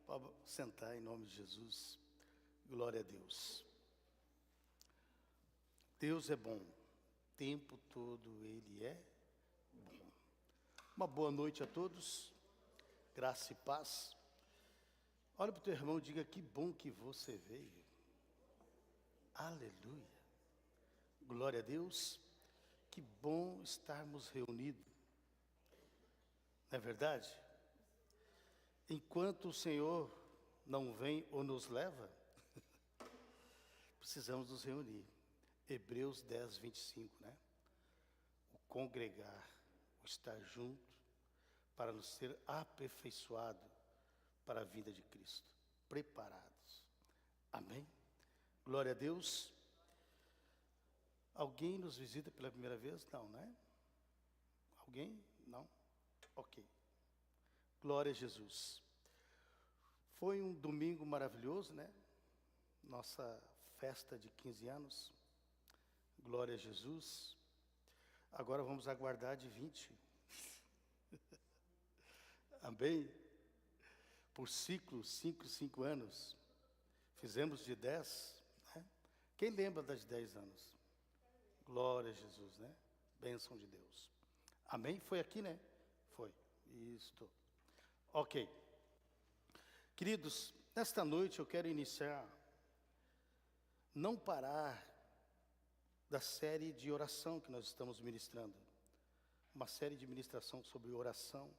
Pode sentar em nome de Jesus. Glória a Deus. Deus é bom. O tempo todo Ele é bom. Uma boa noite a todos. Graça e paz. Olha para o teu irmão e diga: que bom que você veio. Aleluia. Glória a Deus. Que bom estarmos reunidos. Não é verdade? Enquanto o Senhor não vem ou nos leva, precisamos nos reunir. Hebreus 10, 25, né? O congregar, o estar junto, para nos ser aperfeiçoado para a vinda de Cristo. Preparados. Amém? Glória a Deus. Alguém nos visita pela primeira vez? Não, né? Alguém? Não? Ok. Glória a Jesus. Foi um domingo maravilhoso, né? Nossa festa de 15 anos. Glória a Jesus. Agora vamos aguardar de 20. Amém? Por ciclos, 5 anos. Fizemos de 10, né? Quem lembra das 10 anos? Glória a Jesus, né? Bênção de Deus. Amém? Foi aqui, né? Foi. Isto. Ok. Queridos, nesta noite eu quero iniciar, não parar da série de oração que nós estamos ministrando. Uma série de ministração sobre oração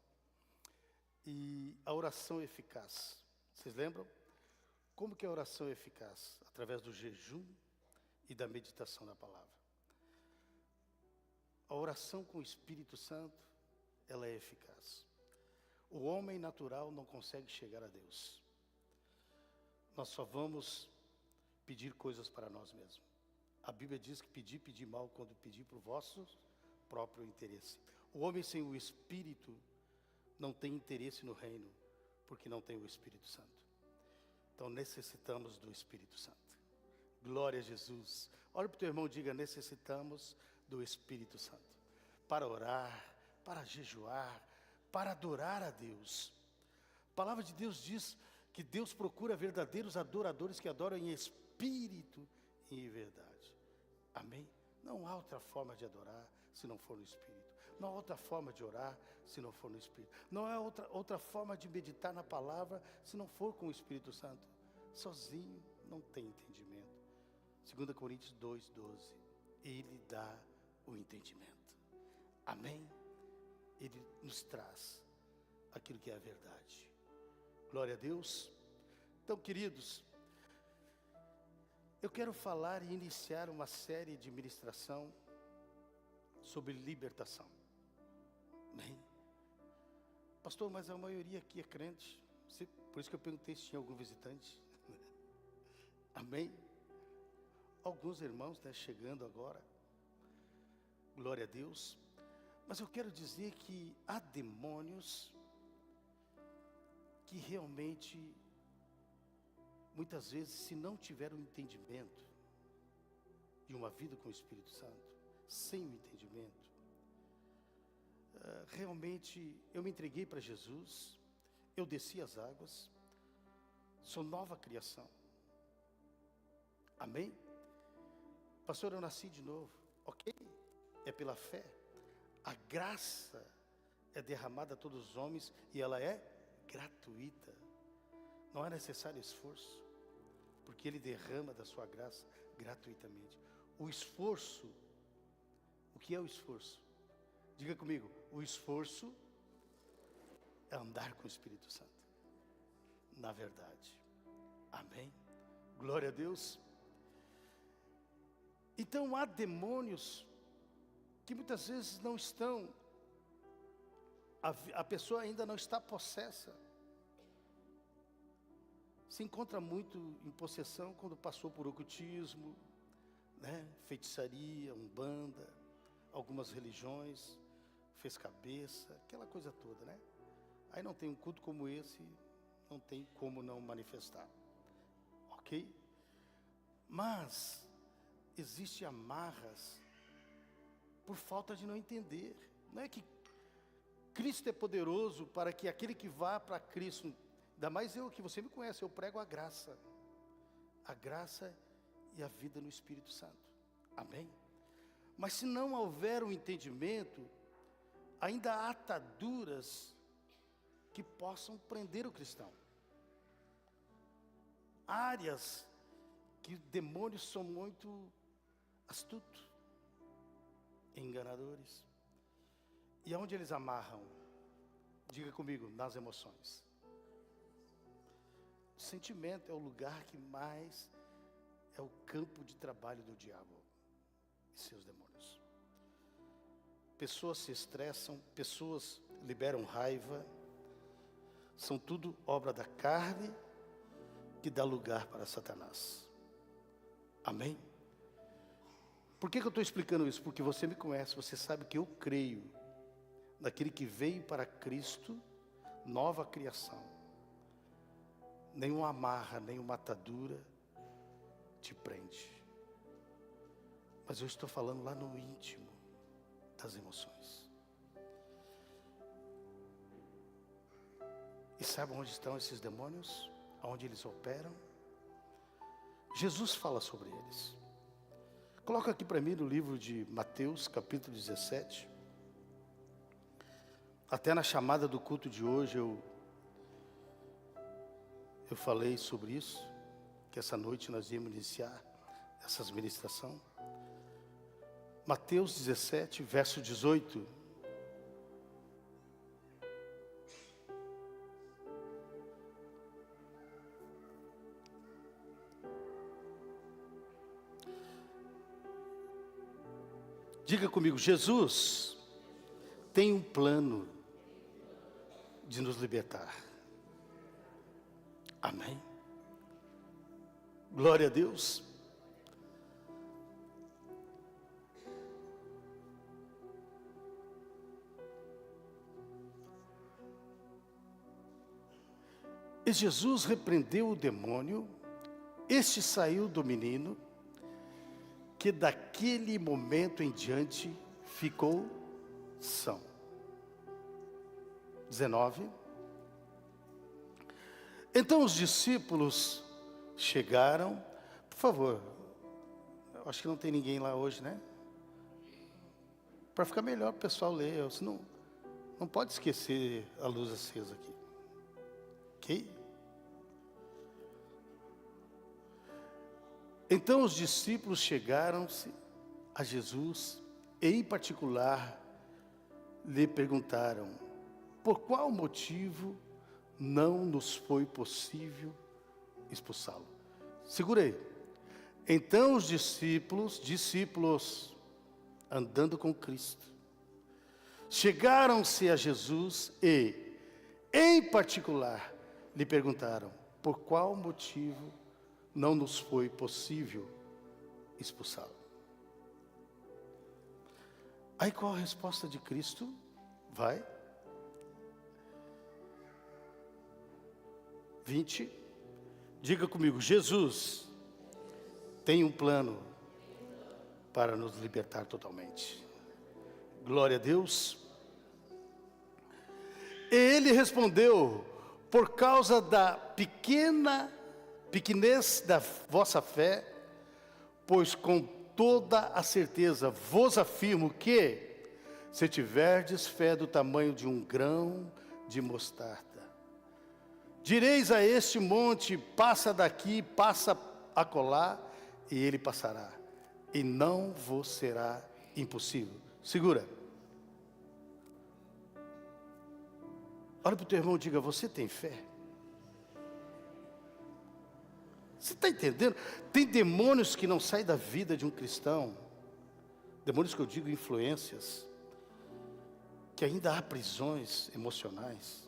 e a oração eficaz. Vocês lembram? Como que a oração é eficaz? Através do jejum e da meditação na palavra. A oração com o Espírito Santo, ela é eficaz. O homem natural não consegue chegar a Deus. Nós só vamos pedir coisas para nós mesmos. A Bíblia diz que pedir mal quando pedir para o vosso próprio interesse. O homem sem o Espírito não tem interesse no reino, porque não tem o Espírito Santo. Então necessitamos do Espírito Santo. Glória a Jesus. Olha para o teu irmão e diga: necessitamos do Espírito Santo. Para orar, para jejuar, para adorar a Deus. A palavra de Deus diz que Deus procura verdadeiros adoradores que adoram em espírito e em verdade. Amém? Não há outra forma de adorar se não for no Espírito. Não há outra forma de orar se não for no Espírito. Não há outra forma de meditar na palavra se não for com o Espírito Santo. Sozinho não tem entendimento. 2 Coríntios 2:12. Ele dá o entendimento. Amém? Ele nos traz aquilo que é a verdade. Glória a Deus. Então, queridos, eu quero falar e iniciar uma série de ministração sobre libertação. Amém? Pastor, mas a maioria aqui é crente. Por isso que eu perguntei se tinha algum visitante. Amém? Alguns irmãos, né, chegando agora. Glória a Deus. Mas eu quero dizer que há demônios que realmente, muitas vezes, se não tiver o entendimento de uma vida com o Espírito Santo, sem o entendimento, realmente eu me entreguei para Jesus, eu desci as águas, sou nova criação. Amém? Pastor, eu nasci de novo. Ok? É pela fé. A graça é derramada a todos os homens e ela é gratuita. Não é necessário esforço, porque Ele derrama da sua graça gratuitamente. O esforço, o que é o esforço? Diga comigo: o esforço é andar com o Espírito Santo, na verdade. Amém? Glória a Deus. Então há demônios que muitas vezes não estão, a pessoa ainda não está possessa. Se encontra muito em possessão quando passou por ocultismo, né? Feitiçaria, umbanda, algumas religiões, fez cabeça, aquela coisa toda, né? Aí não tem um culto como esse, não tem como não manifestar. Ok? Mas existem amarras por falta de não entender. Não é que Cristo é poderoso para que aquele que vá para Cristo Ainda mais eu que você me conhece, eu prego a graça. A graça e a vida no Espírito Santo. Amém? Mas se não houver um entendimento, ainda há ataduras que possam prender o cristão. Áreas que demônios são muito astutos, enganadores. E aonde eles amarram? Diga comigo, nas emoções. O sentimento é o lugar que mais é o campo de trabalho do diabo e seus demônios. Pessoas se estressam, pessoas liberam raiva, são tudo obra da carne que dá lugar para Satanás. Amém? Por que eu estou explicando isso? Porque você me conhece, você sabe que eu creio naquele que veio para Cristo, nova criação. Nenhuma amarra, nenhuma atadura te prende. Mas eu estou falando lá no íntimo das emoções. E sabe onde estão esses demônios? Onde eles operam? Jesus fala sobre eles. Coloca aqui para mim no livro de Mateus, capítulo 17. Até na chamada do culto de hoje eu falei sobre isso, que essa noite nós íamos iniciar essas ministrações. Mateus 17, verso 18. Diga comigo, Jesus tem um plano de nos libertar. Amém? Glória a Deus. E Jesus repreendeu o demônio, este saiu do menino, que daquele momento em diante ficou são. 19. Então os discípulos chegaram. Por favor, eu acho que não tem ninguém lá hoje, né? Para ficar melhor o pessoal ler, senão não pode esquecer a luz acesa aqui. Ok? Então os discípulos chegaram-se a Jesus e em particular lhe perguntaram: por qual motivo não nos foi possível expulsá-lo? Segura aí. Então os discípulos andando com Cristo, chegaram-se a Jesus e, em particular, lhe perguntaram: por qual motivo não nos foi possível expulsá-lo? Aí qual a resposta de Cristo? Vai. 20. Diga comigo, Jesus tem um plano para nos libertar totalmente. Glória a Deus. E ele respondeu: por causa da pequenez da vossa fé, pois com toda a certeza vos afirmo que, se tiverdes fé do tamanho de um grão de mostarda, direis a este monte: passa daqui, passa acolá, e ele passará, e não vos será impossível. Segura. Olha para o teu irmão e diga: você tem fé? Você está entendendo? Tem demônios que não saem da vida de um cristão. Demônios que eu digo influências. Que ainda há prisões emocionais.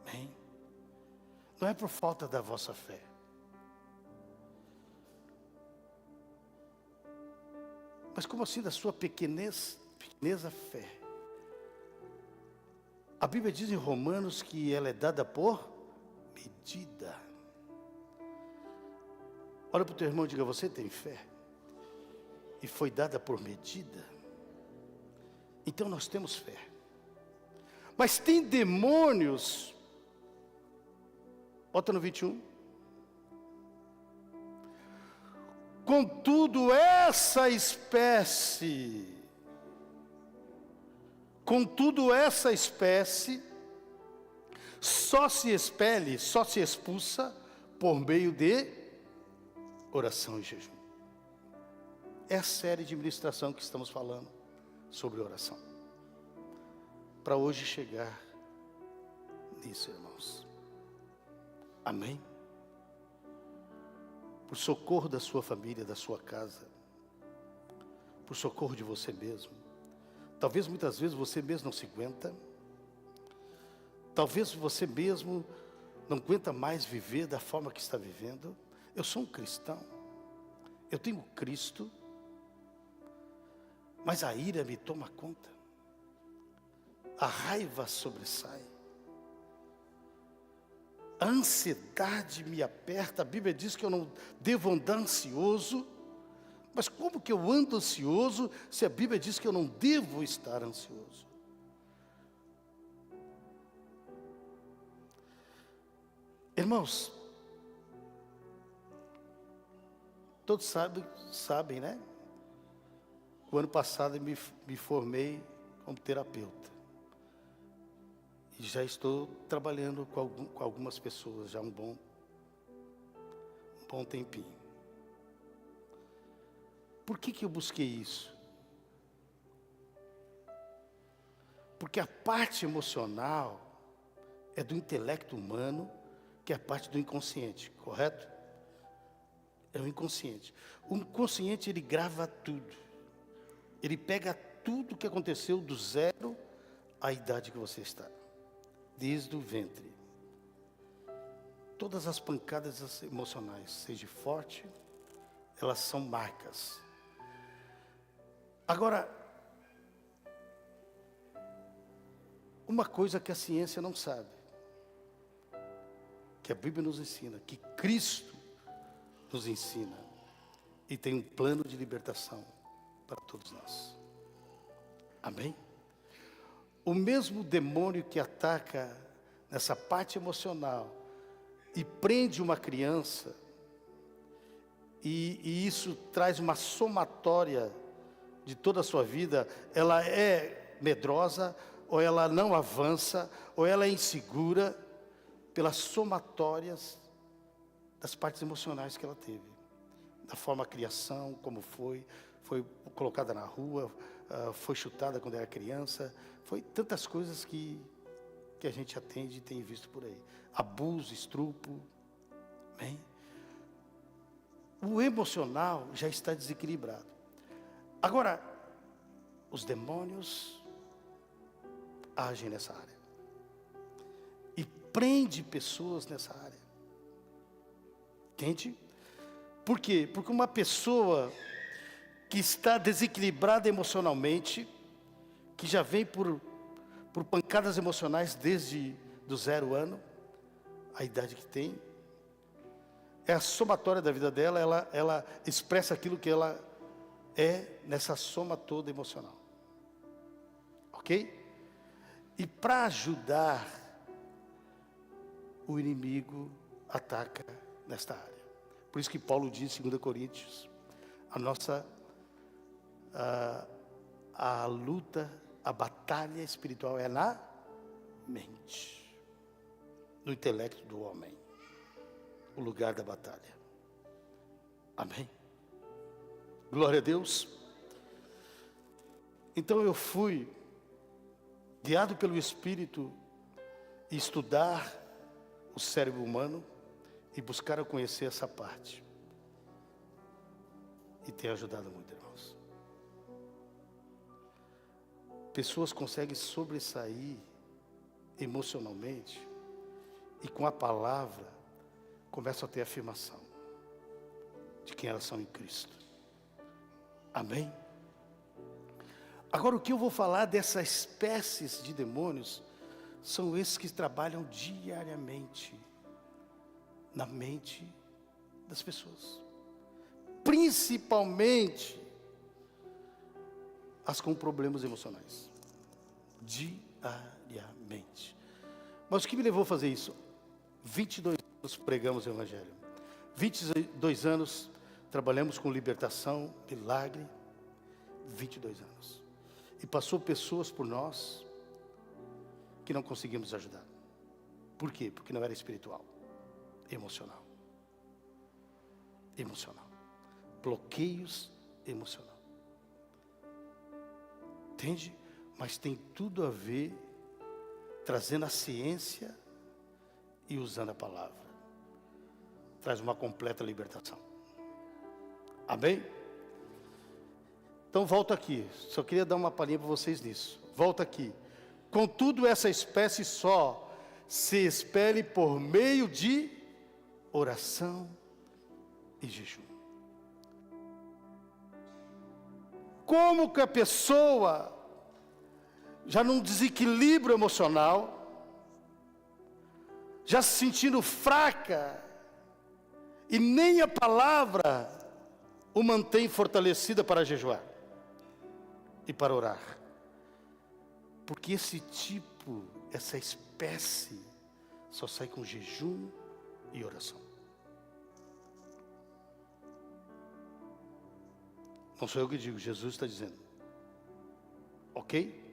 Amém? Não é por falta da vossa fé. Mas como assim da sua pequeneza fé? A Bíblia diz em Romanos que ela é dada por medida. Olha para o teu irmão e diga: você tem fé? E foi dada por medida. Então nós temos fé. Mas tem demônios Bota no 21. Contudo, essa espécie só se expele, só se expulsa por meio de oração e jejum. É a série de ministração que estamos falando sobre oração. Para hoje chegar nisso, irmãos. Amém? Por socorro da sua família, da sua casa. Por socorro de você mesmo. Talvez muitas vezes você mesmo não se aguenta. Talvez você mesmo não aguenta mais viver da forma que está vivendo. Eu sou um cristão. Eu tenho Cristo. Mas a ira me toma conta. A raiva sobressai. A ansiedade me aperta. A Bíblia diz que eu não devo andar ansioso. Mas como que eu ando ansioso se a Bíblia diz que eu não devo estar ansioso? Irmãos, todos sabem, né? O ano passado eu me formei como terapeuta. E já estou trabalhando com algumas pessoas já um bom tempinho. Por que eu busquei isso? Porque a parte emocional é do intelecto humano, que é a parte do inconsciente, correto? É o inconsciente. O inconsciente, ele grava tudo. Ele pega tudo que aconteceu do zero à idade que você está. Desde o ventre. Todas as pancadas emocionais, seja forte, elas são marcas. Agora, uma coisa que a ciência não sabe, que a Bíblia nos ensina, que Cristo nos ensina, e tem um plano de libertação para todos nós. Amém? O mesmo demônio que ataca nessa parte emocional e prende uma criança, e isso traz uma somatória de toda a sua vida, ela é medrosa, ou ela não avança, ou ela é insegura, pelas somatórias das partes emocionais que ela teve. Da forma a criação, como foi colocada na rua, foi chutada quando era criança, foi tantas coisas que a gente atende e tem visto por aí. Abuso, estupro, bem. O emocional já está desequilibrado. Agora, os demônios agem nessa área. E prende pessoas nessa área. Entende? Por quê? Porque uma pessoa que está desequilibrada emocionalmente, que já vem por pancadas emocionais desde do 0 ano, a idade que tem, é a somatória da vida dela, ela expressa aquilo que ela é nessa soma toda emocional. Ok? E para ajudar, o inimigo ataca nesta área. Por isso que Paulo diz em 2 Coríntios, a luta, a batalha espiritual é na mente, no intelecto do homem, o lugar da batalha. Amém? Glória a Deus. Então eu fui guiado pelo Espírito e estudar o cérebro humano e buscar conhecer essa parte. E tem ajudado muito, irmãos. Pessoas conseguem sobressair emocionalmente e com a palavra começam a ter afirmação de quem elas são em Cristo. Amém? Agora o que eu vou falar dessas espécies de demônios são esses que trabalham diariamente na mente das pessoas, principalmente as com problemas emocionais, diariamente. Mas o que me levou a fazer isso? 22 nós pregamos o Evangelho. 22 anos trabalhamos com libertação, milagre. 22 anos. E passou pessoas por nós que não conseguimos ajudar. Por quê? Porque não era espiritual, emocional. Emocional. Bloqueios emocional. Entende? Mas tem tudo a ver, trazendo a ciência e usando a palavra. Traz uma completa libertação. Amém? Então volta aqui. Só queria dar uma palhinha para vocês nisso. Volta aqui. Contudo, essa espécie só se expele por meio de oração e jejum. Como que a pessoa, já num desequilíbrio emocional, já se sentindo fraca, e nem a palavra o mantém fortalecida para jejuar e para orar. Porque esse tipo, essa espécie, só sai com jejum e oração. Não sou eu que digo, Jesus está dizendo. Ok?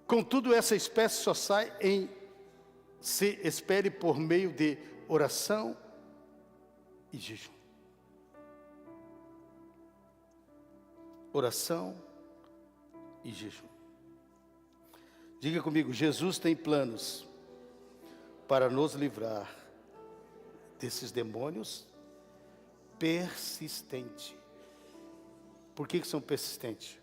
Contudo, essa espécie só sai se espere por meio de oração e jejum. Oração e jejum. Diga comigo, Jesus tem planos para nos livrar desses demônios persistentes. Por que são persistentes?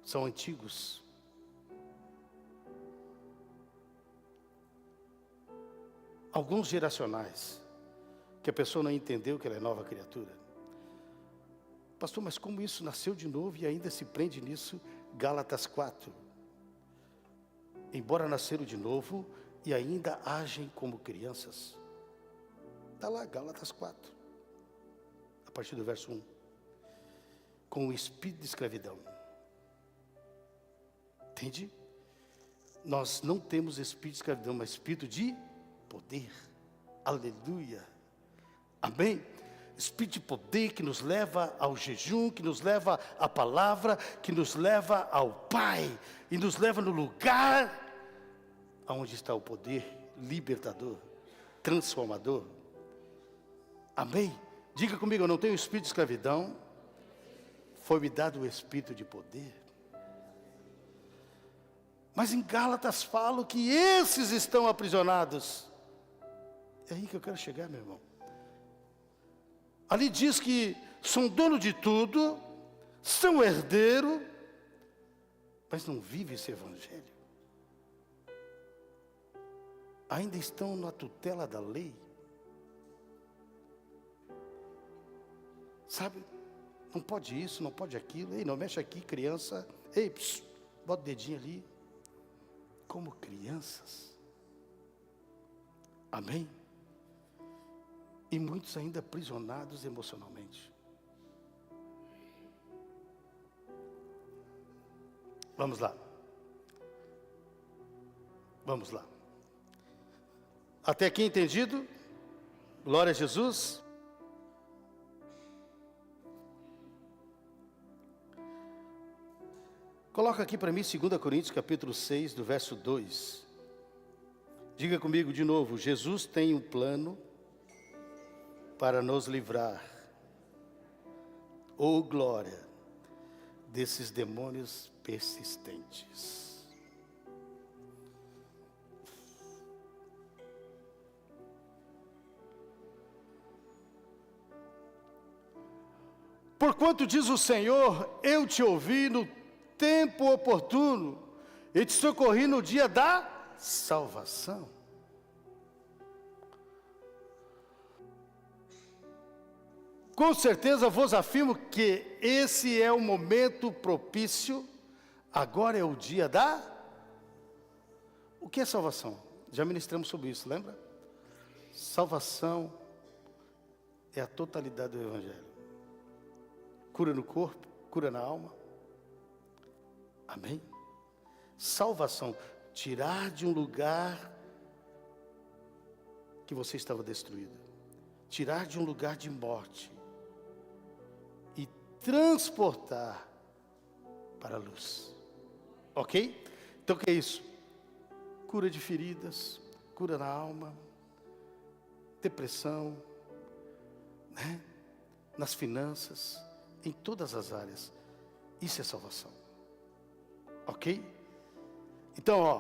São antigos. Alguns geracionais, que a pessoa não entendeu que ela é nova criatura. Pastor, mas como isso nasceu de novo e ainda se prende nisso? Gálatas 4. Embora nasceram de novo e ainda agem como crianças. Está lá, Gálatas 4. A partir do verso 1. Com o espírito de escravidão. Entende? Nós não temos espírito de escravidão, mas espírito de poder. Aleluia. Amém? Espírito de poder que nos leva ao jejum, que nos leva à palavra, que nos leva ao Pai, e nos leva no lugar onde está o poder libertador, transformador. Amém? Diga comigo, eu não tenho espírito de escravidão, foi-me dado o espírito de poder. Mas em Gálatas falo que esses estão aprisionados. É aí que eu quero chegar, meu irmão. Ali diz que são dono de tudo, são herdeiro, mas não vivem esse evangelho. Ainda estão na tutela da lei. Sabe? Não pode isso, não pode aquilo. Ei, não mexe aqui, criança. Ei, bota o dedinho ali. Como crianças. Amém? E muitos ainda aprisionados emocionalmente. Vamos lá. Vamos lá. Até aqui entendido? Glória a Jesus. Coloca aqui para mim 2 Coríntios capítulo 6, do verso 2. Diga comigo de novo, Jesus tem um plano para nos livrar, oh glória, desses demônios persistentes. Porquanto diz o Senhor, eu te ouvi no tempo oportuno, e te socorri no dia da salvação. Com certeza vos afirmo que esse é o momento propício, agora é o dia da... O que é salvação? Já ministramos sobre isso, lembra? Salvação é a totalidade do Evangelho. Cura no corpo, cura na alma. Amém? Salvação. tirar de um lugar que você estava destruído, tirar de um lugar de morte e transportar para a luz. Ok? Então o que é isso? Cura de feridas, cura na alma, depressão, né? Nas finanças, em todas as áreas. Isso é salvação. Ok? Então, ó,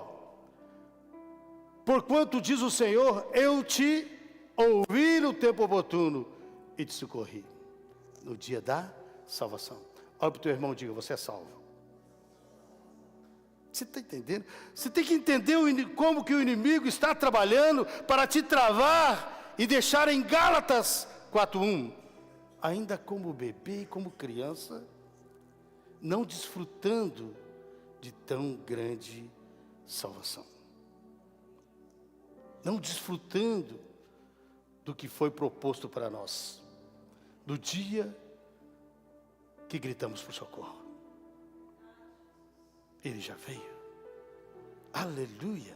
porquanto diz o Senhor, eu te ouvi no tempo oportuno e te socorri no dia da salvação. Olha para o teu irmão e diga, você é salvo. Você está entendendo? Você tem que entender como que o inimigo está trabalhando para te travar e deixar em Gálatas 4:1. Ainda como bebê, como criança, não desfrutando de tão grande salvação. Não desfrutando do que foi proposto para nós. Do dia que gritamos por socorro. Ele já veio. Aleluia.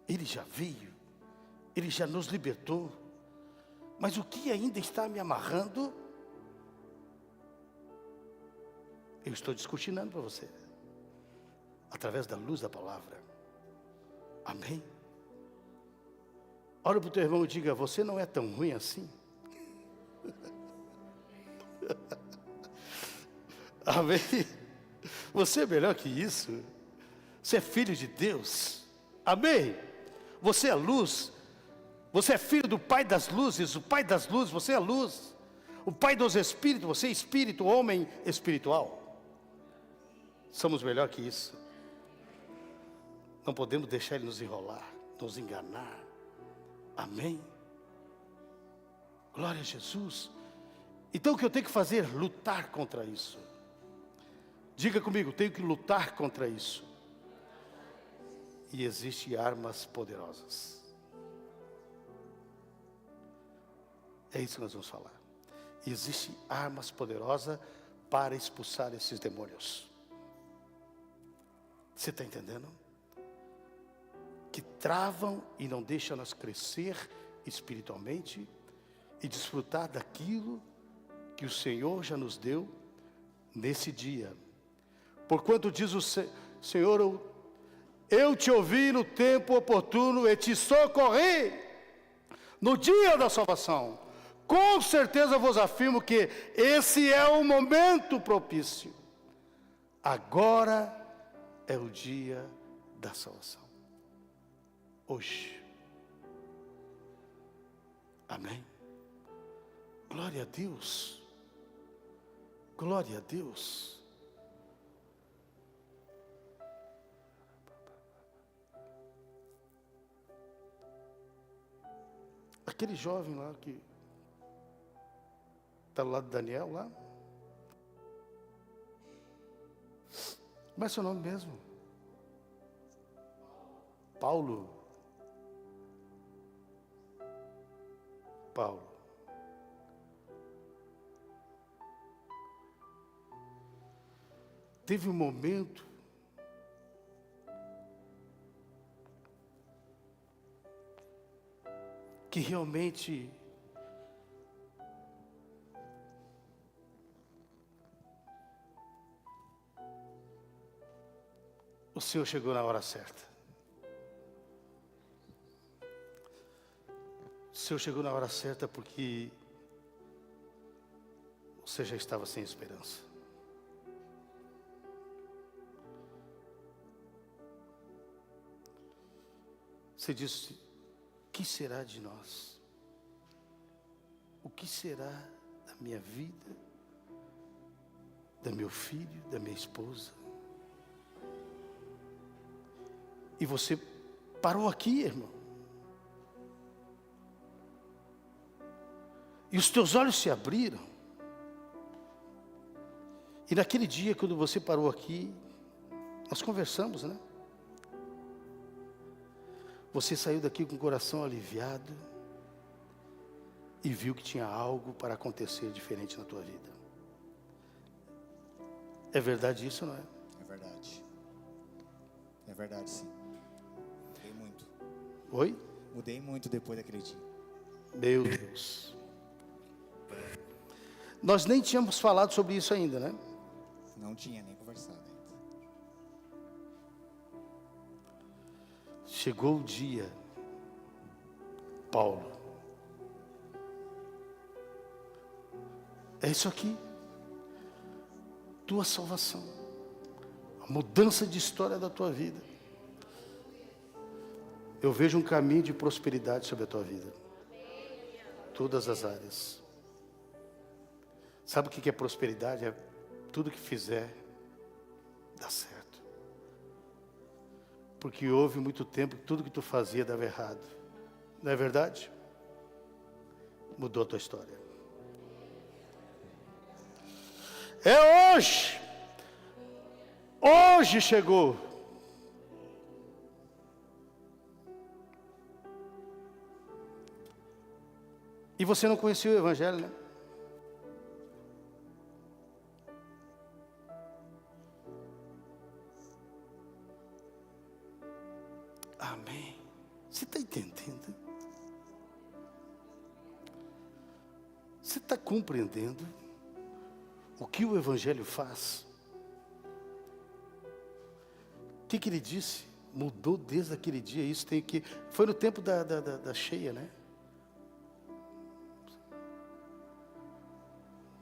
Ele já veio. Ele já nos libertou. Mas o que ainda está me amarrando? Eu estou descortinando para você. Através da luz da palavra. Amém? Olha para o teu irmão e diga, você não é tão ruim assim. Amém? Você é melhor que isso. Você é filho de Deus. Amém? Você é luz. Você é filho do Pai das luzes. O Pai das luzes, você é luz. O Pai dos Espíritos, você é espírito, homem espiritual. Somos melhor que isso. Não podemos deixar Ele nos enrolar, nos enganar. Amém? Glória a Jesus. Então o que eu tenho que fazer? Lutar contra isso. Diga comigo, tenho que lutar contra isso. E existem armas poderosas. É isso que nós vamos falar. Existem armas poderosas para expulsar esses demônios. Você está entendendo? Que travam e não deixam nós crescer espiritualmente e desfrutar daquilo que o Senhor já nos deu nesse dia. Porquanto diz o Senhor, eu te ouvi no tempo oportuno e te socorri no dia da salvação. Com certeza vos afirmo que esse é o momento propício. Agora é o dia da salvação. Hoje. Amém? Glória a Deus. Glória a Deus. Aquele jovem lá que está do lado de Daniel lá. Como é seu nome mesmo? Paulo. Paulo. Teve um momento que realmente o Senhor chegou na hora certa. O Senhor chegou na hora certa porque você já estava sem esperança. Você disse, o que será de nós? O que será da minha vida, do meu filho, da minha esposa? E você parou aqui, irmão. E os teus olhos se abriram. E naquele dia, quando você parou aqui, nós conversamos, né? Você saiu daqui com o coração aliviado e viu que tinha algo para acontecer diferente na tua vida. É verdade isso, não é? É verdade. É verdade, sim. Oi? Mudei muito depois daquele dia. Meu Deus. Nós nem tínhamos falado sobre isso ainda, né? Não tinha nem conversado ainda. Chegou o dia, Paulo. É isso aqui. Tua salvação. A mudança de história da tua vida. Eu vejo um caminho de prosperidade sobre a tua vida. Todas as áreas. Sabe o que é prosperidade? É tudo que fizer, dá certo. Porque houve muito tempo que tudo que tu fazia dava errado. Não é verdade? Mudou a tua história. É hoje. Hoje chegou. E você não conhecia o Evangelho, né? Amém. Você está entendendo? Você está compreendendo o que o Evangelho faz? O que ele disse? Mudou desde aquele dia. Isso tem que. Foi no tempo da cheia, né?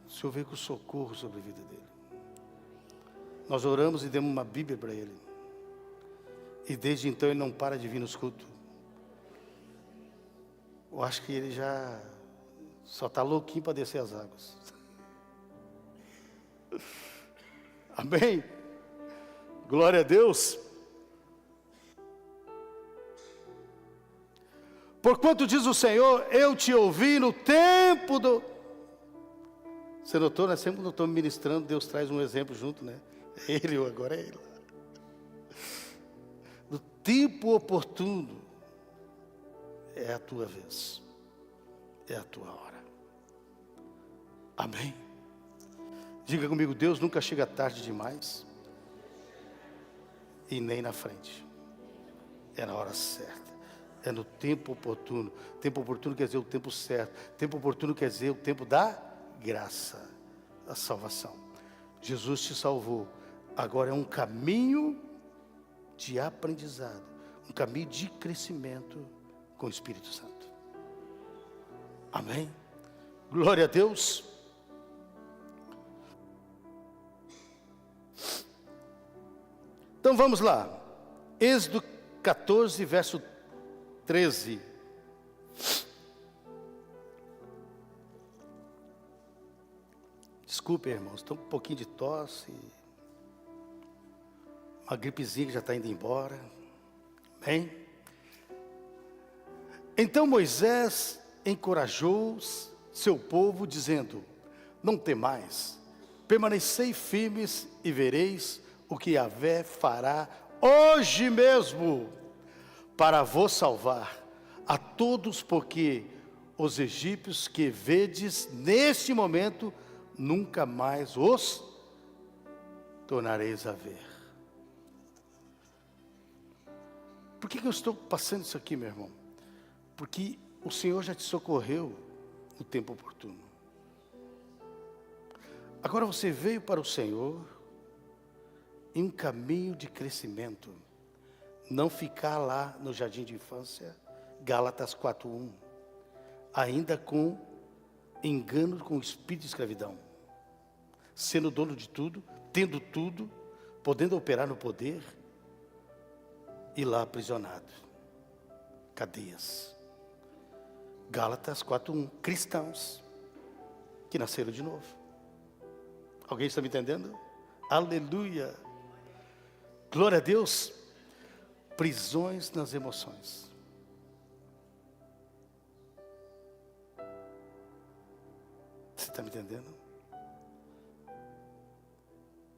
O Senhor veio com socorro sobre a vida dele. Nós oramos e demos uma Bíblia para ele. E desde então ele não para de vir nos cultos. Eu acho que ele já só está louquinho para descer as águas. Amém? Glória a Deus. Porquanto diz o Senhor, eu te ouvi no tempo do... Você notou, né? Sempre quando eu estou ministrando, Deus traz um exemplo junto, né? Ele, agora é ele. No tempo oportuno, é a tua vez. É a tua hora. Amém? Diga comigo, Deus nunca chega tarde demais. E nem na frente. É na hora certa. É no tempo oportuno. Tempo oportuno quer dizer o tempo certo. Tempo oportuno quer dizer o tempo da graça, da salvação. Jesus te salvou. Agora é um caminho de aprendizado, um caminho de crescimento com o Espírito Santo. Amém? Glória a Deus. Então vamos lá. Êxodo 14, verso 13. Desculpe, irmãos, estou com um pouquinho de tosse. Uma gripezinha que já está indo embora. Amém? Então Moisés encorajou seu povo, dizendo: não temais, permanecei firmes e vereis o que Yahvé fará hoje mesmo para vos salvar a todos, porque os egípcios que vedes neste momento, nunca mais os tornareis a ver. Por que eu estou passando isso aqui, meu irmão? Porque o Senhor já te socorreu no tempo oportuno. Agora você veio para o Senhor em um caminho de crescimento. Não ficar lá no jardim de infância, Gálatas 4:1, ainda com engano, com o espírito de escravidão, sendo dono de tudo, tendo tudo, podendo operar no poder, e lá aprisionado, cadeias. Gálatas 4:1, cristãos que nasceram de novo. Alguém está me entendendo? Aleluia, glória a Deus. Prisões nas emoções. Você está me entendendo?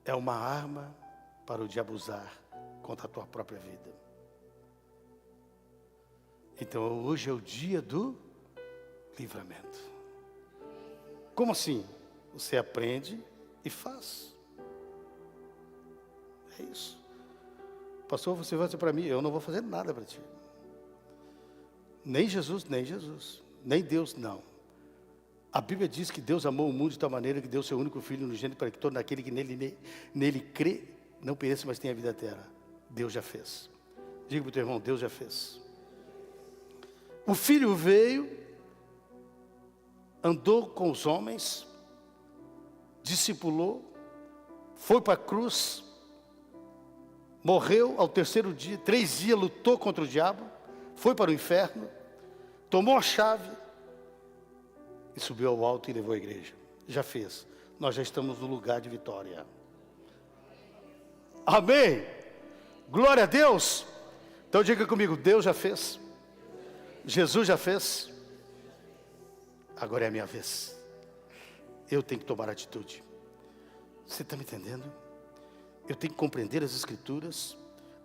É uma arma para o diabo usar contra a tua própria vida. Então hoje é o dia do livramento. Como assim? Você aprende e faz. É isso. Pastor, você vai dizer para mim, eu não vou fazer nada para ti. Nem Jesus, nem Deus, não. A Bíblia diz que Deus amou o mundo de tal maneira que deu seu único Filho unigênito para que todo aquele que nele crê, não pereça, mas tenha vida eterna. Deus já fez. Diga para o teu irmão, Deus já fez. O Filho veio, andou com os homens, discipulou, foi para a cruz, morreu ao terceiro dia, 3 dias lutou contra o diabo, foi para o inferno, tomou a chave e subiu ao alto e levou a igreja. Já fez. Nós já estamos no lugar de vitória. Amém. Glória a Deus. Então diga comigo, Deus já fez. Jesus já fez. Agora é a minha vez. Eu tenho que tomar atitude. Você está me entendendo? Eu tenho que compreender as Escrituras,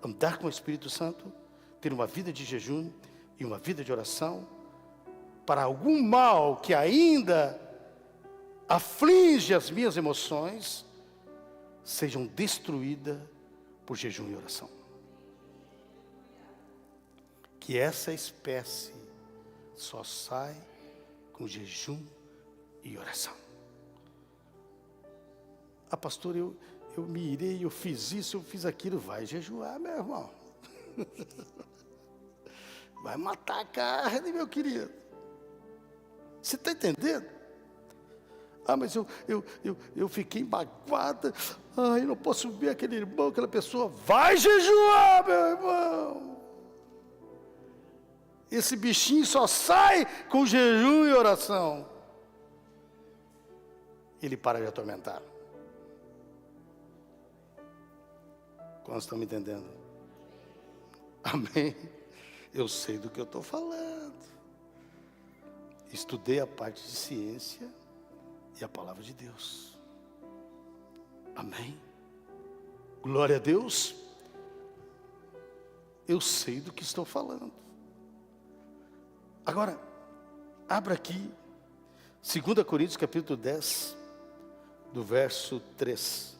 andar com o Espírito Santo, ter uma vida de jejum e uma vida de oração, para algum mal que ainda aflige as minhas emoções, sejam destruídas por jejum e oração. Que essa espécie só sai com jejum e oração. Ah, pastor, eu me irei, eu fiz isso, eu fiz aquilo. Vai jejuar, meu irmão. Vai matar a carne, meu querido. Você está entendendo? Ah, mas eu fiquei magoada. Ai, não posso ver aquele irmão, aquela pessoa. Vai jejuar, meu irmão. Esse bichinho só sai com jejum e oração. Ele para de atormentar. Quantos estão me entendendo? Amém? Eu sei do que eu estou falando. Estudei a parte de ciência e a palavra de Deus. Amém? Glória a Deus. Eu sei do que estou falando. Agora, abra aqui, 2 Coríntios capítulo 10, do verso 3.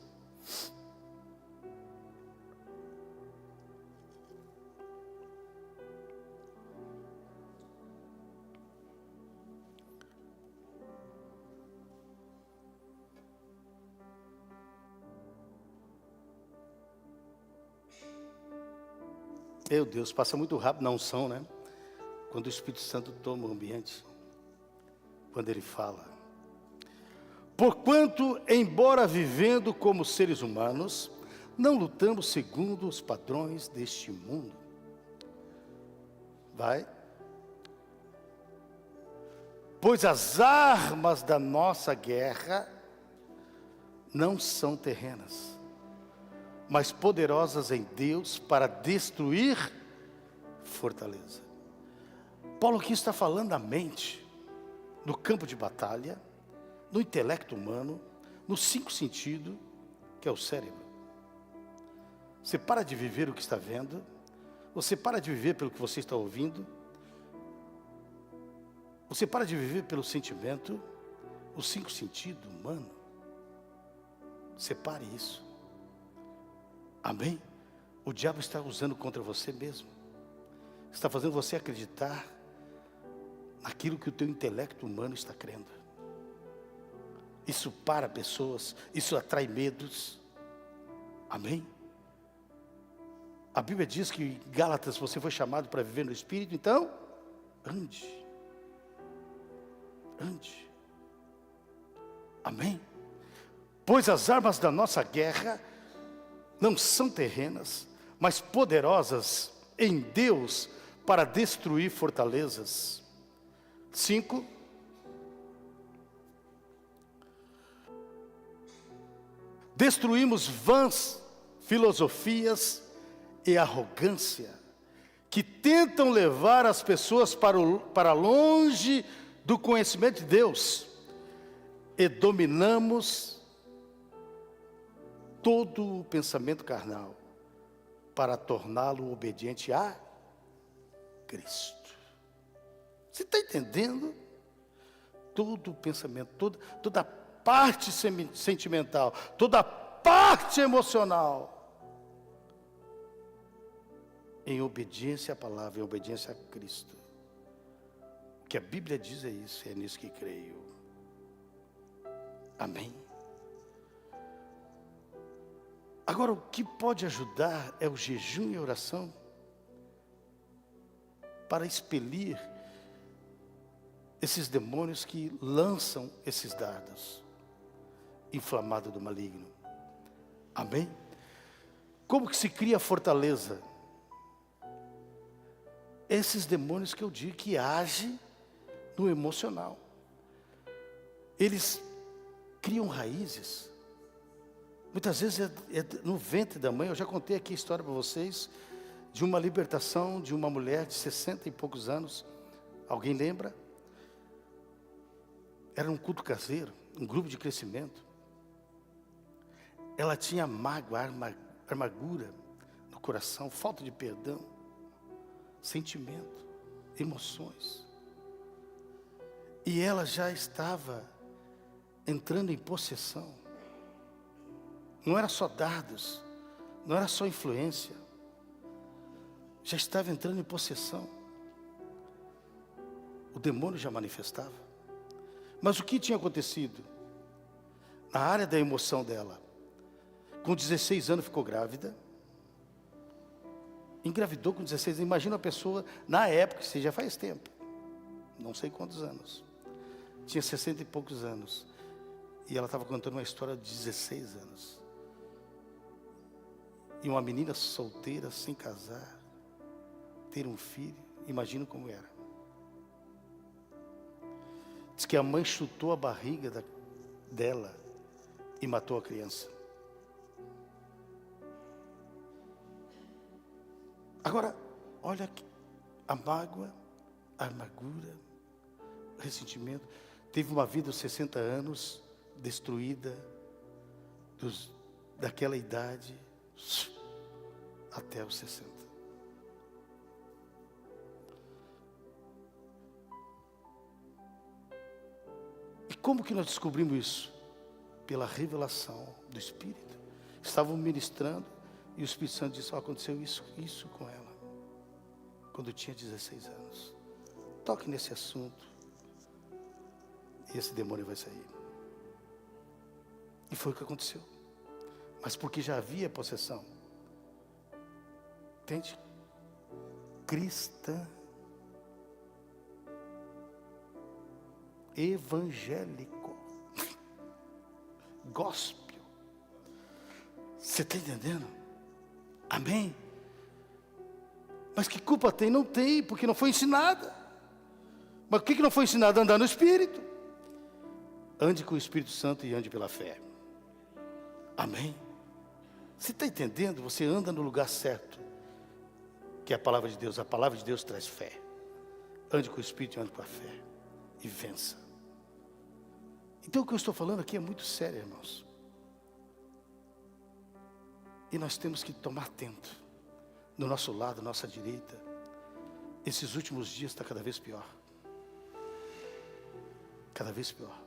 Meu Deus, passa muito rápido na unção, né? Quando o Espírito Santo toma o ambiente, quando ele fala. Porquanto, embora vivendo como seres humanos, não lutamos segundo os padrões deste mundo. Vai. Pois as armas da nossa guerra não são terrenas, mas poderosas em Deus para destruir fortaleza. Paulo aqui está falando da mente, no campo de batalha, no intelecto humano, nos 5 sentidos, que é o cérebro. Você para de viver o que está vendo, você para de viver pelo que você está ouvindo, você para de viver pelo sentimento, os 5 sentidos humanos. Separe isso. Amém? O diabo está usando contra você mesmo. Está fazendo você acreditar naquilo que o teu intelecto humano está crendo. Isso para pessoas, isso atrai medos. Amém? A Bíblia diz que em Gálatas você foi chamado para viver no Espírito, então ande. Ande. Amém? Pois as armas da nossa guerra não são terrenas, mas poderosas em Deus para destruir fortalezas. 5. Destruímos vãs filosofias e arrogância, que tentam levar as pessoas para longe do conhecimento de Deus, e dominamos todo o pensamento carnal, para torná-lo obediente a Cristo. Você está entendendo? Todo o pensamento, toda a parte sentimental, toda a parte emocional, em obediência à palavra, em obediência a Cristo. que a Bíblia diz é isso, é nisso que creio. Amém? Agora, o que pode ajudar é o jejum e a oração para expelir esses demônios que lançam esses dardos inflamados do maligno. Amém? Como que se cria a fortaleza? Esses demônios que eu digo que agem no emocional. Eles criam raízes. Muitas vezes é no ventre da mãe. Eu já contei aqui a história para vocês de uma libertação de uma mulher de 60 e poucos anos. Alguém lembra? Era um culto caseiro, um grupo de crescimento. Ela tinha mágoa, amargura no coração, falta de perdão, sentimento, emoções. E ela já estava entrando em possessão. Não era só dardos, não era só influência. Já estava entrando em possessão. O demônio já manifestava. Mas o que tinha acontecido? Na área da emoção dela, com 16 anos ficou grávida. Engravidou com 16 anos. Imagina a pessoa, na época, isso já faz tempo. Não sei quantos anos. Tinha 60 e poucos anos. E ela estava contando uma história de 16 anos. E uma menina solteira, sem casar, ter um filho, imagina como era. Diz que a mãe chutou a barriga dela e matou a criança. Agora, olha aqui, a mágoa, a amargura, o ressentimento. Teve uma vida aos 60 anos, destruída, daquela idade, até os 60. E como que nós descobrimos isso? Pela revelação do Espírito. Estavam ministrando e o Espírito Santo disse: aconteceu isso com ela, quando tinha 16 anos. Toque nesse assunto e esse demônio vai sair. E foi o que aconteceu. Mas porque já havia possessão. Entende? Cristã, evangélico, gospel. Você está entendendo? Amém? Mas que culpa tem? Não tem, porque não foi ensinada. Mas o que não foi ensinado? Andar no Espírito. Ande com o Espírito Santo e ande pela fé. Amém? Você está entendendo? Você anda no lugar certo, que é a palavra de Deus. A palavra de Deus traz fé. Ande com o Espírito e ande com a fé. E vença. Então o que eu estou falando aqui é muito sério, irmãos. E nós temos que tomar atento. Do nosso lado, nossa direita. Esses últimos dias está cada vez pior. Cada vez pior.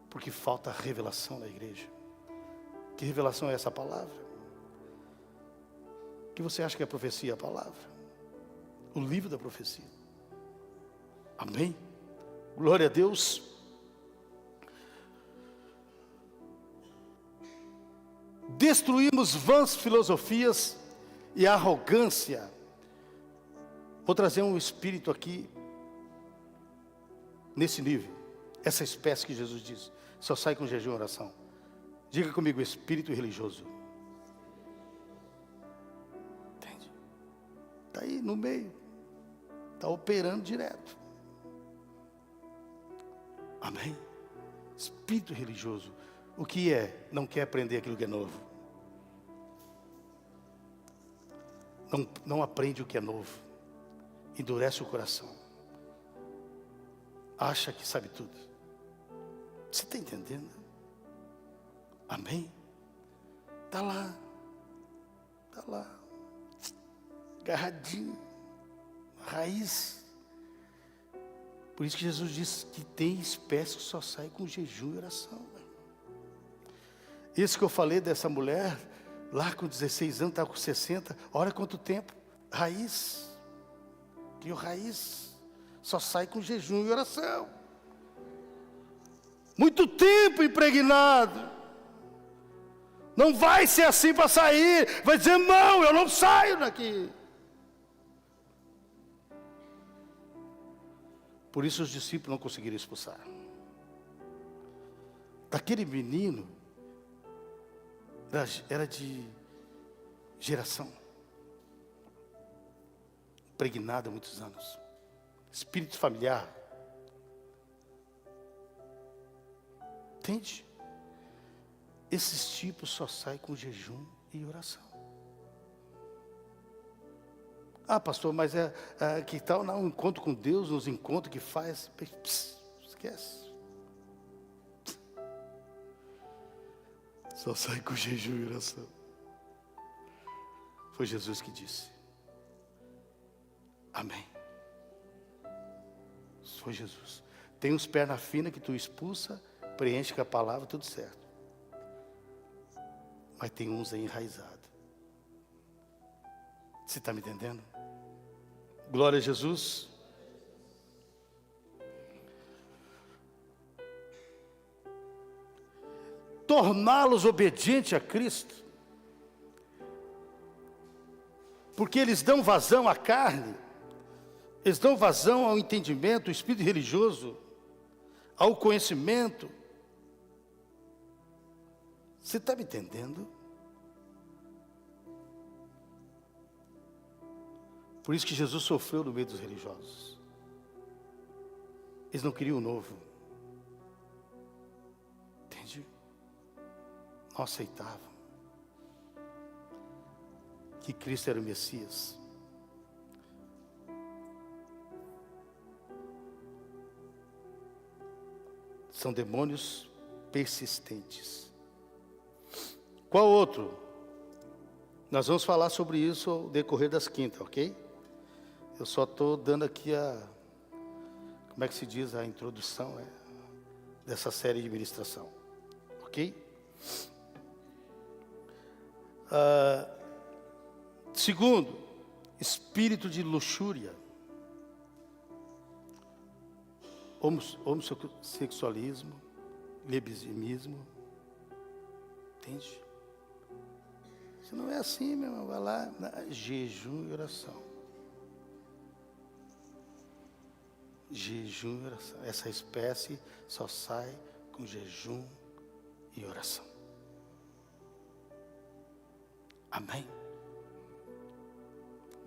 Porque falta revelação na igreja. Que revelação é essa palavra? Que você acha que é a profecia? A palavra. O livro da profecia. Amém? Glória a Deus. Destruímos vãs filosofias e a arrogância. Vou trazer um espírito aqui, nesse nível. Essa espécie que Jesus diz, só sai com jejum e oração. Diga comigo, espírito religioso. Entende? Está aí no meio. Está operando direto. Amém? Espírito religioso. O que é? Não quer aprender aquilo que é novo. Não aprende o que é novo. Endurece o coração. Acha que sabe tudo. Você está entendendo? Amém? Está lá. Está lá. Agarradinho. Raiz. Por isso que Jesus disse que tem espécies que só saem com jejum e oração. Isso que eu falei dessa mulher, lá com 16 anos, está com 60, olha quanto tempo. Raiz. Que o raiz só sai com jejum e oração. Muito tempo impregnado. Não vai ser assim para sair. Vai dizer, não, eu não saio daqui. Por isso os discípulos não conseguiram expulsar. Daquele menino, era de geração. Impregnado há muitos anos. Espírito familiar. Entende? Esses tipos só saem com jejum e oração. Ah, pastor, mas que tal um encontro com Deus, nos encontros que faz? Esquece. Só sai com jejum e oração. Foi Jesus que disse. Amém. Foi Jesus. Tem uns perna fina que tu expulsa, preenche com a palavra, tudo certo. Mas tem uns aí enraizados. Você está me entendendo? Glória a Jesus. Torná-los obedientes a Cristo. Porque eles dão vazão à carne. Eles dão vazão ao entendimento, ao espírito religioso, ao conhecimento. Você está me entendendo? Por isso que Jesus sofreu no meio dos religiosos. Eles não queriam o novo. Entende? Não aceitavam que Cristo era o Messias. São demônios persistentes. Qual outro? Nós vamos falar sobre isso ao decorrer das quintas, ok? Eu só estou dando aqui como é que se diz, a introdução dessa série de ministração, ok? Segundo, espírito de luxúria, homossexualismo, lesbianismo, entende? Se não é assim, meu irmão, vai lá, jejum e oração. Jejum e oração. Essa espécie só sai com jejum e oração. Amém?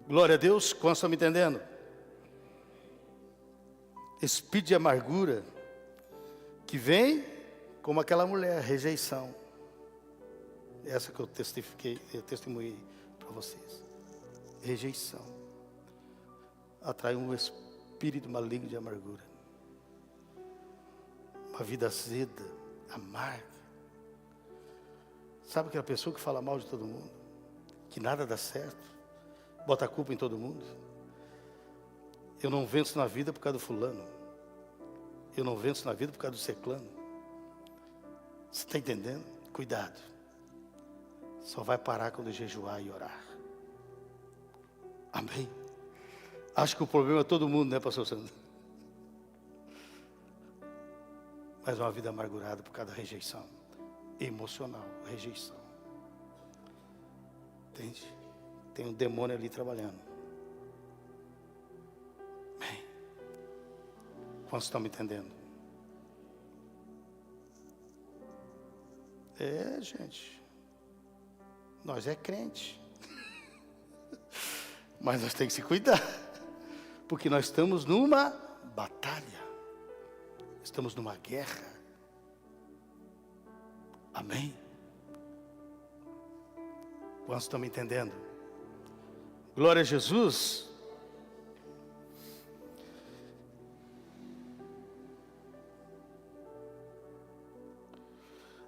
Glória a Deus, quantos estão me entendendo? Espírito de amargura, que vem como aquela mulher, rejeição. Essa que eu testemunhei para vocês. Rejeição. Atrai um espírito maligno de amargura. Uma vida azeda, amarga. Sabe aquela pessoa que fala mal de todo mundo? Que nada dá certo? Bota a culpa em todo mundo? Eu não venço na vida por causa do fulano. Eu não venço na vida por causa do ciclano. Você está entendendo? Cuidado. Só vai parar quando jejuar e orar. Amém? Acho que o problema é todo mundo, né, pastor Sandro? Mas uma vida amargurada por causa da rejeição. Emocional, rejeição. Entende? Tem um demônio ali trabalhando. Bem, quantos estão me entendendo? Gente. Nós é crente. Mas nós temos que se cuidar. Porque nós estamos numa batalha. Estamos numa guerra. Amém? Quantos estão me entendendo? Glória a Jesus.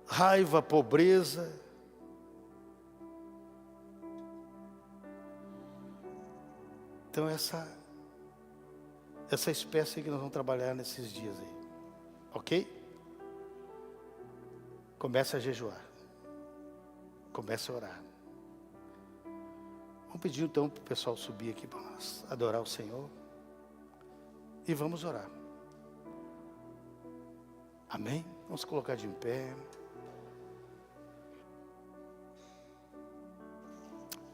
Raiva, pobreza. Então essa espécie que nós vamos trabalhar nesses dias aí. Ok? Comece a jejuar. Comece a orar. Vamos pedir então para o pessoal subir aqui para nós adorar o Senhor. e vamos orar. Amém? Vamos se colocar de pé.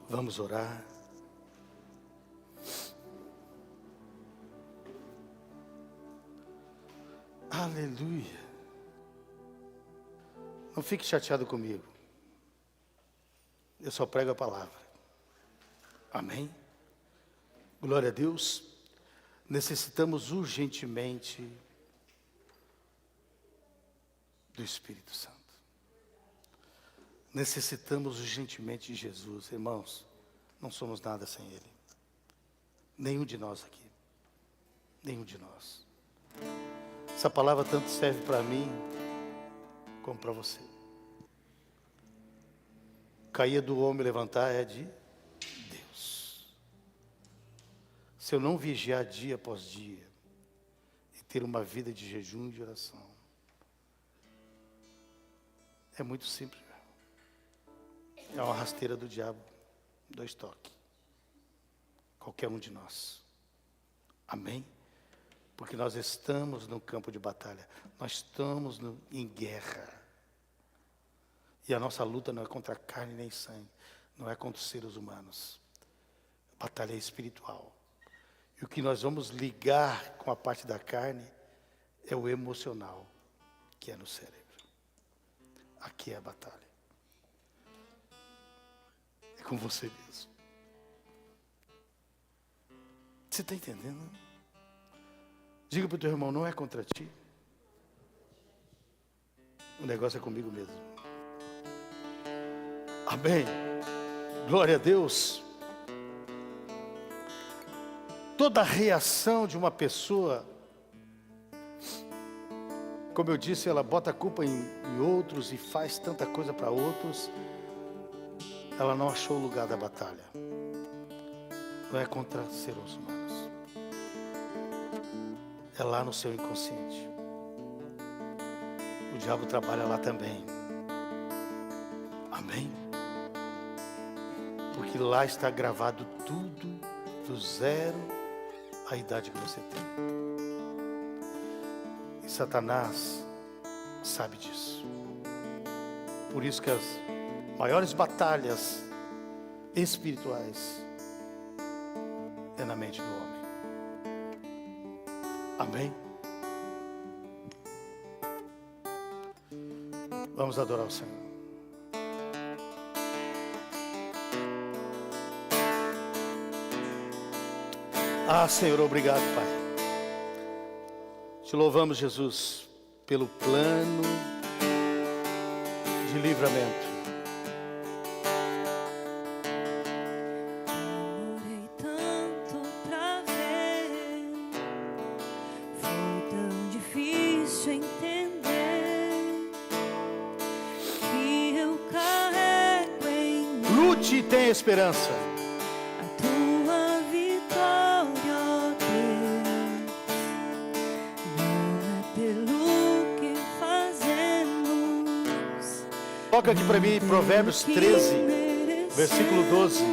Vamos orar. Aleluia. Não fique chateado comigo. Eu só prego a palavra. Amém? Glória a Deus. Necessitamos urgentemente do Espírito Santo. Necessitamos urgentemente de Jesus. Irmãos, não somos nada sem Ele. Nenhum de nós aqui. Nenhum de nós. Essa palavra tanto serve para mim como para você. Cair do homem levantar é de Deus. Se eu não vigiar dia após dia e ter uma vida de jejum e de oração, é muito simples. É uma rasteira do diabo, 2 toques. Qualquer um de nós. Amém? Porque nós estamos no campo de batalha. Nós estamos em guerra. E a nossa luta não é contra carne nem sangue. Não é contra os seres humanos. A batalha é espiritual. E o que nós vamos ligar com a parte da carne é o emocional, que é no cérebro. Aqui é a batalha. É com você mesmo. Você está entendendo? Diga para o teu irmão, não é contra ti. O negócio é comigo mesmo. Amém. Glória a Deus. Toda reação de uma pessoa, como eu disse, ela bota a culpa em outros e faz tanta coisa para outros. Ela não achou o lugar da batalha. Não é contra seres humanos. É lá no seu inconsciente. O diabo trabalha lá também. Amém? Porque lá está gravado tudo, do zero à idade que você tem. E Satanás sabe disso. Por isso que as maiores batalhas espirituais é na mente do homem. Amém? Vamos adorar o Senhor. Ah, Senhor, obrigado, Pai. Te louvamos, Jesus, pelo plano de livramento. Lute e tenha esperança. A tua vitória, ó Deus, não é pelo que fazemos. Toca aqui para mim Provérbios 13, versículo 12.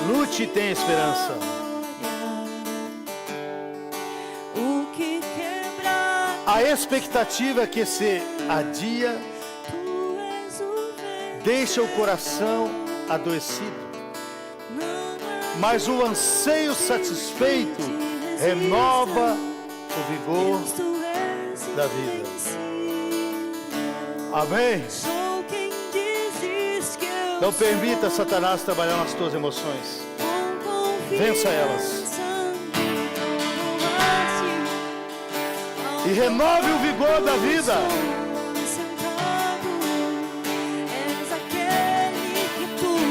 Lute e tenha esperança. O que quebrar, A expectativa é que se adia, tu és o vencedor. deixa o coração adoecido, Não há mas o anseio satisfeito renova o vigor Deus, tu és da vida. invencível. Amém? Sou quem dizes que eu Não sou. permita Satanás trabalhar nas tuas emoções. Vença elas. E renove o vigor da vida.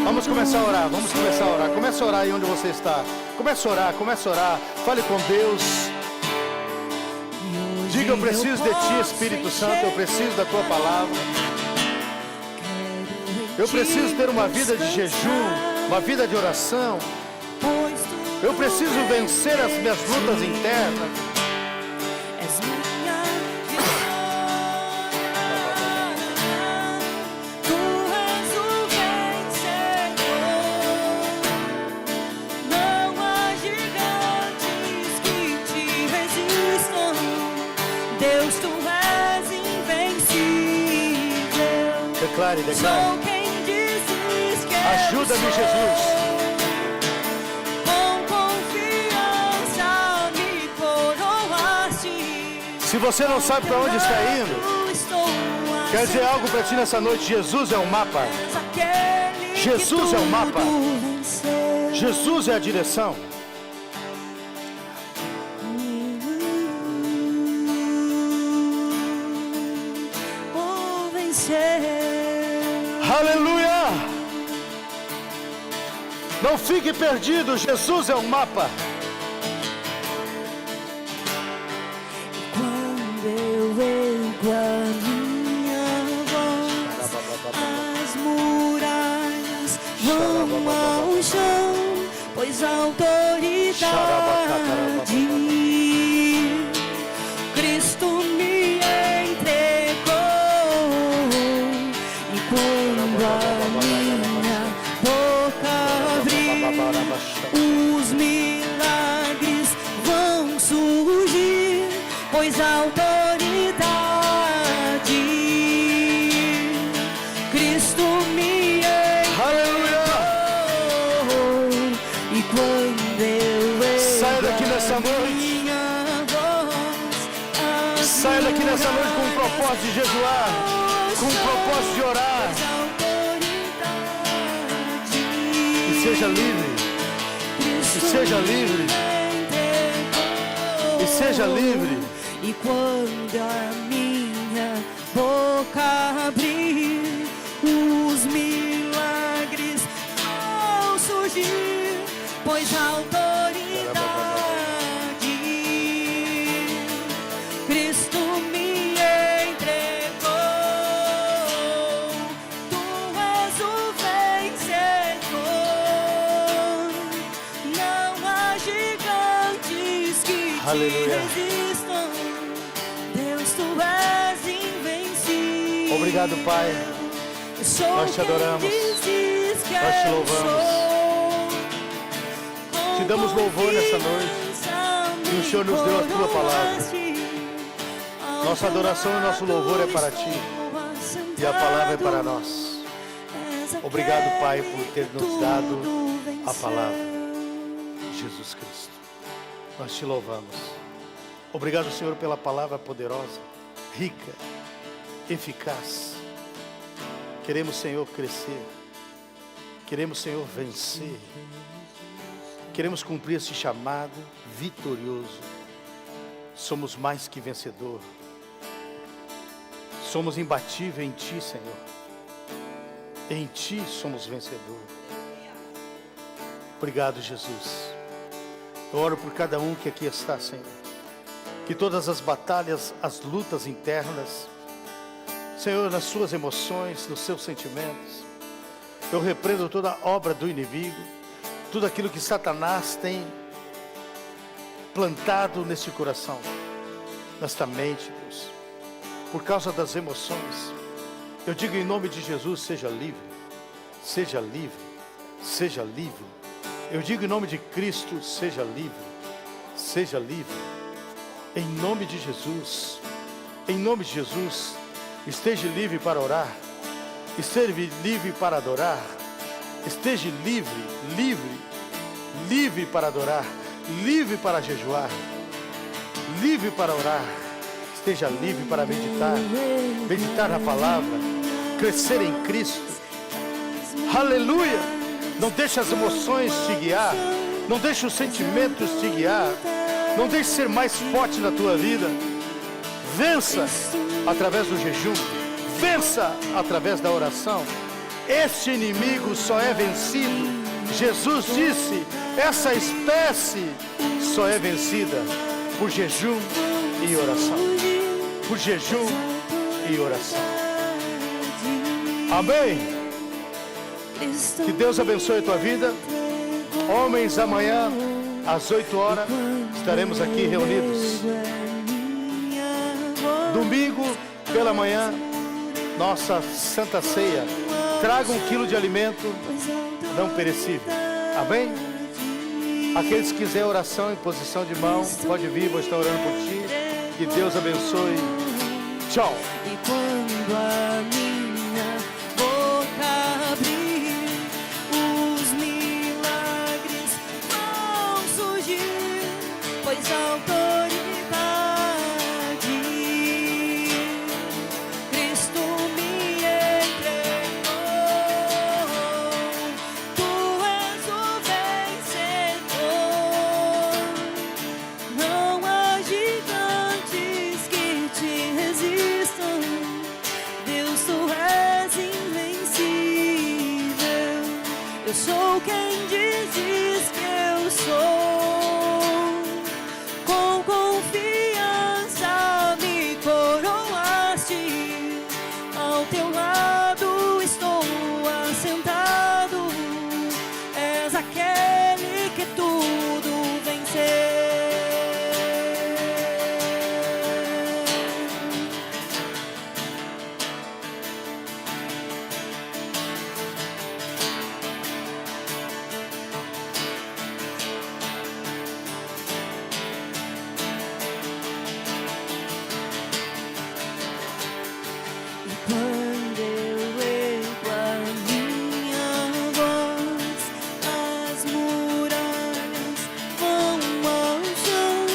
Vamos começar a orar, vamos começar a orar. Começa a orar aí onde você está. Começa a orar, começa a orar. Fale com Deus. Diga, eu preciso de Ti, Espírito Santo. Eu preciso da Tua palavra. Eu preciso ter uma vida de jejum, uma vida de oração. Eu preciso vencer as minhas lutas internas. És minha vitória. Tu és o vencedor. Não há gigante declare, declare. Sou quem dizes que Ajuda-me, eu sou. Jesus. Com confiança me coroaste. Se você não sabe para onde está indo, quer dizer algo para ti nessa noite. Jesus é o mapa. Jesus é o mapa. Jesus é a direção. Vou vencer. Aleluia! Não fique perdido. Jesus é o mapa. Quando eu ergo a minha voz, as muralhas vão ao chão, pois a autoridade Cristo me entregou. E quando a minha boca abrir, os milagres vão surgir, pois a autoridade Cristo me Aleluia! entregou. E quando eu Saia daqui nessa noite. Saia daqui nessa noite com um propósito de jejuar, com um propósito de orar. E seja livre. E seja livre. E seja livre. E quando a minha boca abrir, os milagres vão surgir, pois a autoridade Cristo me entregou. Tu és o vencedor. Não há gigantes que Aleluia. te resistam. Deus, tu és invencível. Obrigado, Pai. Eu sou Nós te quem adoramos. dizes que Nós te eu louvamos. sou. Te damos louvor nessa noite. E o Senhor nos deu a tua palavra. Nossa adoração e nosso louvor é para ti. E a palavra é para nós. Obrigado, Pai, por ter nos dado a palavra. Jesus Cristo. Nós te louvamos. Obrigado, Senhor, pela palavra poderosa, rica, eficaz. Queremos, Senhor, crescer. Queremos, Senhor, vencer. Queremos cumprir esse chamado vitorioso. Somos mais que vencedor. Somos imbatíveis em Ti, Senhor. Em Ti somos vencedor. Obrigado, Jesus. Eu oro por cada um que aqui está, Senhor. Que todas as batalhas, as lutas internas, Senhor, nas suas emoções, nos seus sentimentos, eu repreendo toda a obra do inimigo, tudo aquilo que Satanás tem plantado neste coração, nesta mente, Deus, por causa das emoções. Eu digo em nome de Jesus, seja livre, seja livre, seja livre. Eu digo em nome de Cristo, seja livre, seja livre. Em nome de Jesus, em nome de Jesus, esteja livre para orar, esteja livre para adorar, esteja livre, livre, livre para adorar, livre para jejuar, livre para orar, esteja livre para meditar, meditar na palavra, crescer em Cristo. Aleluia! Não deixe as emoções te guiar, não deixe os sentimentos te guiar, não deixe ser mais forte na tua vida. Vença através do jejum, vença através da oração. Este inimigo só é vencido. Jesus disse: essa espécie só é vencida por jejum e oração. Por jejum e oração. Amém. Que Deus abençoe a tua vida. Homens, amanhã às 8 horas estaremos aqui reunidos. Domingo pela manhã, nossa Santa Ceia. Traga 1 quilo de alimento não perecível. Amém? Aqueles que quiserem oração em posição de mão, pode vir, vou estar orando por ti. Que Deus abençoe. Tchau. E quando a minha eu sou quem dizes que eu sou. Com confiança me coroaste, ao teu lado estou assentado. És aquele que tudo venceu. Quando eu ergo a minha voz, as muralhas vão ao chão,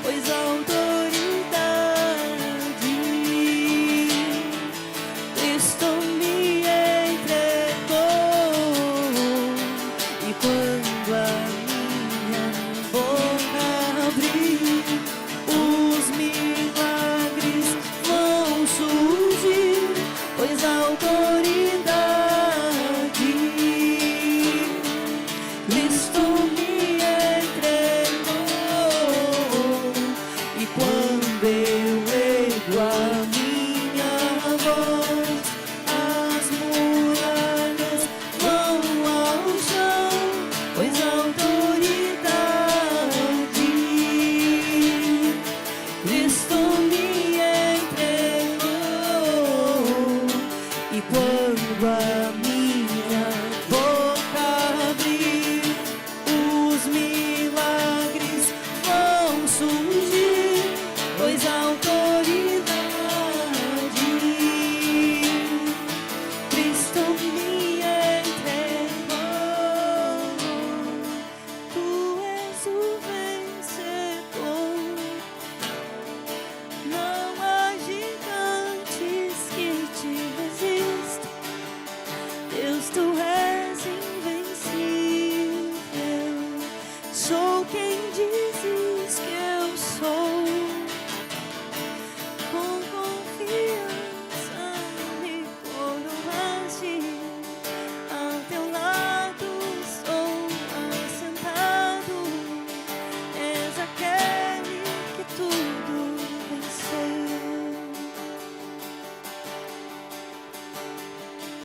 pois a autoridade Cristo me entregou. E quando a minha boca abrir, os milagres vão surgir, pois a autoridade Cristo me entregou. E quando eu ergo a minha voz, as muralhas vão ao chão, pois a autoridade Cristo me entregou. E quando a minha boca abrir, os milagres vão surgir, pois a autoridade Cristo me entregou. Tu és o vencedor. Não há gigantes que te resistam. Deus, tu és invencível. Sou quem diz